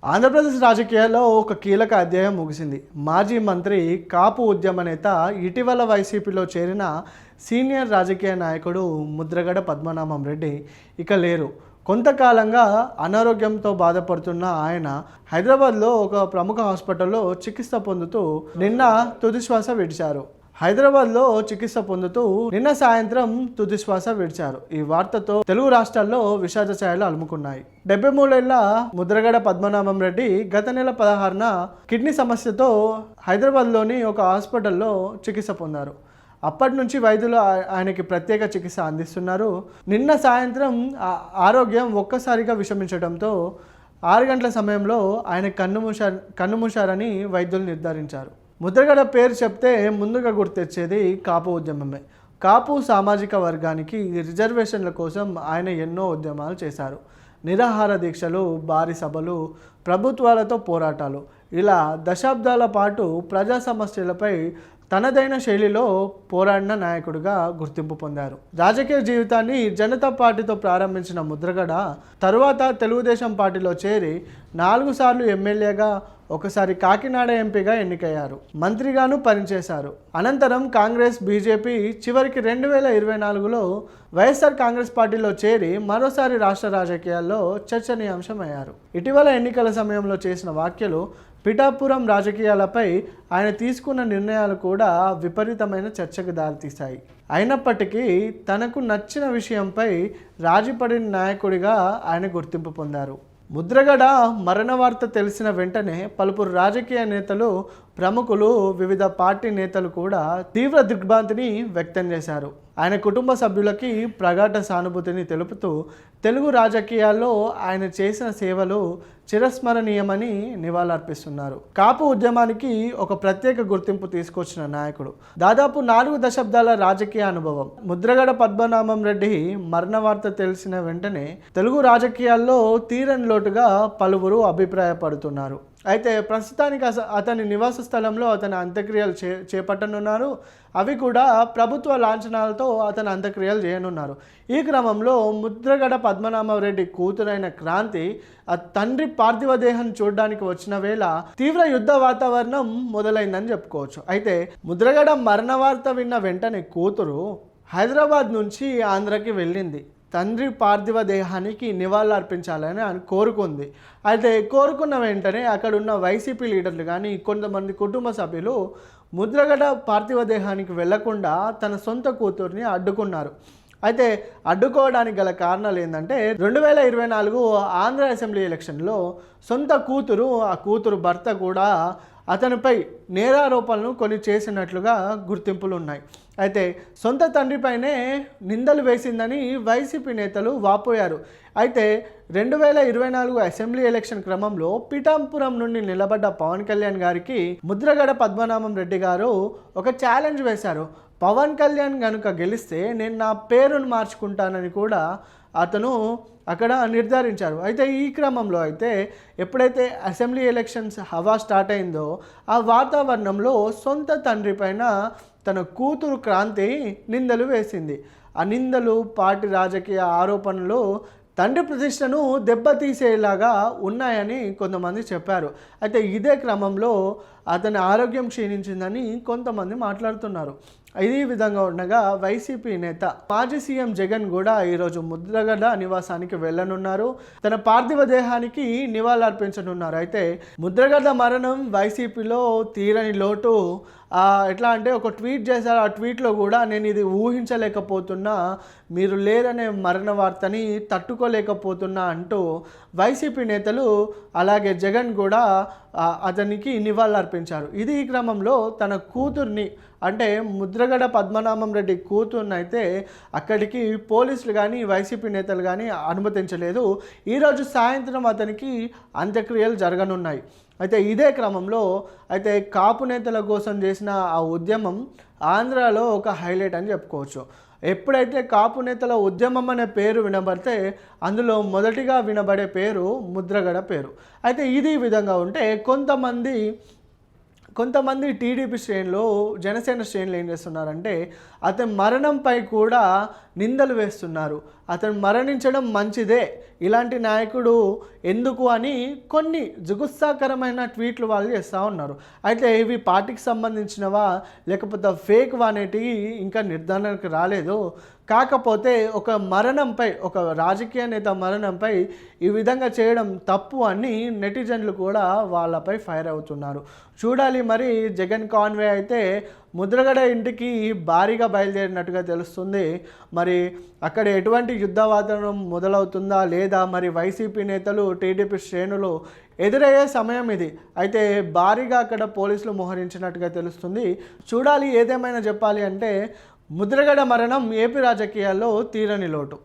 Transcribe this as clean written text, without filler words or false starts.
ఆంధ్రప్రదేశ్ రాజకీయాల్లో ఒక కీలక అధ్యాయం ముగిసింది. మాజీ మంత్రి కాపు ఉద్యమ నేత ఇటీవల వైసీపీలో చేరిన సీనియర్ రాజకీయ నాయకుడు ముద్రగడ పద్మనాభం రెడ్డి ఇక లేరు. కొంతకాలంగా అనారోగ్యంతో బాధపడుతున్న ఆయన హైదరాబాద్లో ఒక ప్రముఖ హాస్పిటల్లో చికిత్స పొందుతూ నిన్న తుదిశ్వాస విడిచారు. హైదరాబాద్లో చికిత్స పొందుతూ నిన్న సాయంత్రం తుదిశ్వాస విడిచారు. ఈ వార్తతో తెలుగు రాష్ట్రాల్లో విషాద ఛాయలు అలుముకున్నాయి. 73 ఏళ్ల ముద్రగడ పద్మనాభం రెడ్డి గత నెల 16న కిడ్నీ సమస్యతో హైదరాబాద్లోని ఒక హాస్పిటల్లో చికిత్స పొందారు. అప్పటి నుంచి వైద్యులు ఆయనకి ప్రత్యేక చికిత్స అందిస్తున్నారు. నిన్న సాయంత్రం ఆరోగ్యం ఒక్కసారిగా విషమించడంతో 6 గంటల సమయంలో ఆయన కన్నుమూశారని వైద్యులు నిర్ధారించారు. ముద్రగడ పేరు చెప్తే ముందుగా గుర్తొచ్చేది కాపు ఉద్యమమే. కాపు సామాజిక వర్గానికి రిజర్వేషన్ల కోసం ఆయన ఎన్నో ఉద్యమాలు చేశారు. నిరాహార దీక్షలు, భారీ సభలు, ప్రభుత్వాలతో పోరాటాలు, ఇలా దశాబ్దాల పాటు ప్రజా సమస్యలపై తనదైన శైలిలో పోరాడిన నాయకుడిగా గుర్తింపు పొందారు. రాజకీయ జీవితాన్ని జనతా పార్టీతో ప్రారంభించిన ముద్రగడ తరువాత తెలుగుదేశం పార్టీలో చేరి 4 సార్లు ఎమ్మెల్యేగా, ఒకసారి కాకినాడ ఎంపీగా ఎన్నికయ్యారు. మంత్రిగాను పనిచేశారు. అనంతరం కాంగ్రెస్, బీజేపీ, చివరికి 2024లో వైఎస్ఆర్ కాంగ్రెస్ పార్టీలో చేరి మరోసారి రాష్ట్ర రాజకీయాల్లో చర్చనీయాంశమయ్యారు. ఇటీవల ఎన్నికల సమయంలో చేసిన వ్యాఖ్యలు, పిఠాపురం రాజకీయాలపై ఆయన తీసుకున్న నిర్ణయాలు కూడా విపరీతమైన చర్చకు దారితీశాయి. అయినప్పటికీ తనకు నచ్చిన విషయంపై రాజీపడిన నాయకుడిగా ఆయన గుర్తింపు పొందారు. ముద్రగడ మరణ వార్త తెలిసిన వెంటనే పలువురు రాజకీయ నేతలు, ప్రముఖులు, వివిధ పార్టీ నేతలు కూడా తీవ్ర దిగ్భ్రాంతిని వ్యక్తం చేశారు. ఆయన కుటుంబ సభ్యులకి ప్రగాఢ సానుభూతిని తెలుపుతూ తెలుగు రాజకీయాల్లో ఆయన చేసిన సేవలు చిరస్మరణీయమని నివాళులర్పిస్తున్నారు. కాపు ఉద్యమానికి ఒక ప్రత్యేక గుర్తింపు తీసుకొచ్చిన నాయకుడు, దాదాపు 4 దశాబ్దాల రాజకీయ అనుభవం. ముద్రగడ పద్మనాభం రెడ్డి మరణ వార్త తెలిసిన వెంటనే తెలుగు రాజకీయాల్లో తీరని లోటుగా పలువురు అభిప్రాయపడుతున్నారు. అయితే ప్రస్తుతానికి అతని నివాస స్థలంలో అతని అంత్యక్రియలు చేపట్టనున్నారు. అవి కూడా ప్రభుత్వ లాంఛనాలతో అతని అంత్యక్రియలు చేయనున్నారు. ఈ క్రమంలో ముద్రగడ పద్మనాభం రెడ్డి కూతురైన క్రాంతి తండ్రి పార్థివ దేహం చూడడానికి వచ్చిన వేళ తీవ్ర యుద్ధ వాతావరణం మొదలైందని చెప్పుకోవచ్చు. అయితే ముద్రగడ మరణ వార్త విన్న వెంటనే కూతురు హైదరాబాద్ నుంచి ఆంధ్రకి వెళ్ళింది. తండ్రి పార్థివ దేహానికి నివాళులు అర్పించాలని కోరుకుంది. అయితే కోరుకున్న వెంటనే అక్కడున్న వైసీపీ లీడర్లు కానీ కొంతమంది కుటుంబ సభ్యులు ముద్రగడ పార్థివ దేహానికి వెళ్లకుండా తన సొంత కూతుర్ని అడ్డుకున్నారు. అయితే అడ్డుకోవడానికి గల కారణాలు ఏంటంటే 2024 ఆంధ్ర అసెంబ్లీ ఎలక్షన్లో సొంత కూతురు, ఆ కూతురు భర్త కూడా అతనిపై నేరారోపణలు కొన్ని చేసినట్లుగా గుర్తింపులు ఉన్నాయి. అయితే సొంత తండ్రిపైనే నిందలు వేసిందని వైసీపీ నేతలు వాపోయారు. అయితే 2024 అసెంబ్లీ ఎలక్షన్ క్రమంలో పిఠాపురం నుండి నిలబడ్డ పవన్ కళ్యాణ్ గారికి ముద్రగడ పద్మనాభం రెడ్డి గారు ఒక ఛాలెంజ్ వేశారు. పవన్ కళ్యాణ్ కనుక గెలిస్తే నేను నా పేరును మార్చుకుంటానని కూడా అతను అక్కడ నిర్ధారించారు. అయితే ఈ క్రమంలో ఎప్పుడైతే అసెంబ్లీ ఎలక్షన్స్ హవా స్టార్ట్ అయిందో ఆ వాతావరణంలో సొంత తండ్రి పైన తన కూతురు క్రాంతి నిందలు వేసింది. ఆ నిందలు, పార్టీ రాజకీయ ఆరోపణలు తండ్రి ప్రతిష్టను దెబ్బతీసేలాగా ఉన్నాయని కొంతమంది చెప్పారు. అయితే ఇదే క్రమంలో అతని ఆరోగ్యం క్షీణించిందని కొంతమంది మాట్లాడుతున్నారు. ఈ విధంగా ఉండగా వైసీపీ నేత మాజీ సీఎం జగన్ కూడా ఈరోజు ముద్రగడ నివాసానికి వెళ్ళనున్నారు. తన పార్థివ దేహానికి నివాళులర్పించనున్నారు. అయితే ముద్రగడ మరణం వైసీపీలో తీరని లోటు. ఎట్లా అంటే ఒక ట్వీట్ చేశారు. ఆ ట్వీట్లో కూడా నేను ఇది ఊహించలేకపోతున్నా, మీరు లేరనే మరణ వార్తని తట్టుకోలేకపోతున్నా అంటూ వైసీపీ నేతలు అలాగే జగన్ కూడా అతనికి నివాళులర్పించారు. ఇది ఈ క్రమంలో తన కూతుర్ని, అంటే ముద్రగడ పద్మనాభం రెడ్డి కూతుర్ని అయితే అక్కడికి పోలీసులు కానీ వైసీపీ నేతలు కానీ అనుమతించలేదు. ఈరోజు సాయంత్రం అతనికి అంత్యక్రియలు జరగనున్నాయి. అయితే ఇదే క్రమంలో కాపు నేతల కోసం చేసిన ఆ ఉద్యమం ఆంధ్రాలో ఒక హైలైట్ అని చెప్పుకోవచ్చు. ఎప్పుడైతే కాపు నేతల ఉద్యమం అనే పేరు వినబడితే అందులో మొదటిగా వినబడే పేరు ముద్రగడ పేరు. అయితే ఇది విధంగా ఉంటే కొంతమంది టీడీపీ శ్రేణులు, జనసేన శ్రేణులు ఏం చేస్తున్నారంటే అతని మరణంపై కూడా నిందలు వేస్తున్నారు. అతను మరణించడం మంచిదే, ఇలాంటి నాయకుడు ఎందుకు అని కొన్ని జుగుత్సాకరమైన ట్వీట్లు వాళ్ళు చేస్తూ ఉన్నారు. అయితే ఇవి పార్టీకి సంబంధించినవా లేకపోతే ఫేక్ అనేటివి ఇంకా నిర్ధారణకు రాలేదు. కాకపోతే ఒక మరణంపై, ఒక రాజకీయ నేత మరణంపై ఈ విధంగా చేయడం తప్పు అని నెటిజన్లు కూడా వాళ్ళపై ఫైర్ అవుతున్నారు. చూడాలి మరి. జగన్ కాన్వే అయితే ముద్రగడ ఇంటికి భారీగా బయలుదేరినట్టుగా తెలుస్తుంది. మరి అక్కడ ఎటువంటి యుద్ధ వాతావరణం మొదలవుతుందా లేదా, మరి వైసీపీ నేతలు టీడీపీ శ్రేణులు ఎదురయ్యే సమయం ఇది. అయితే భారీగా అక్కడ పోలీసులు మోహరించినట్టుగా తెలుస్తుంది. చూడాలి. ఏదేమైనా చెప్పాలి అంటే ముద్రగడ మరణం ఏపీ రాజకీయాల్లో తీరని లోటు.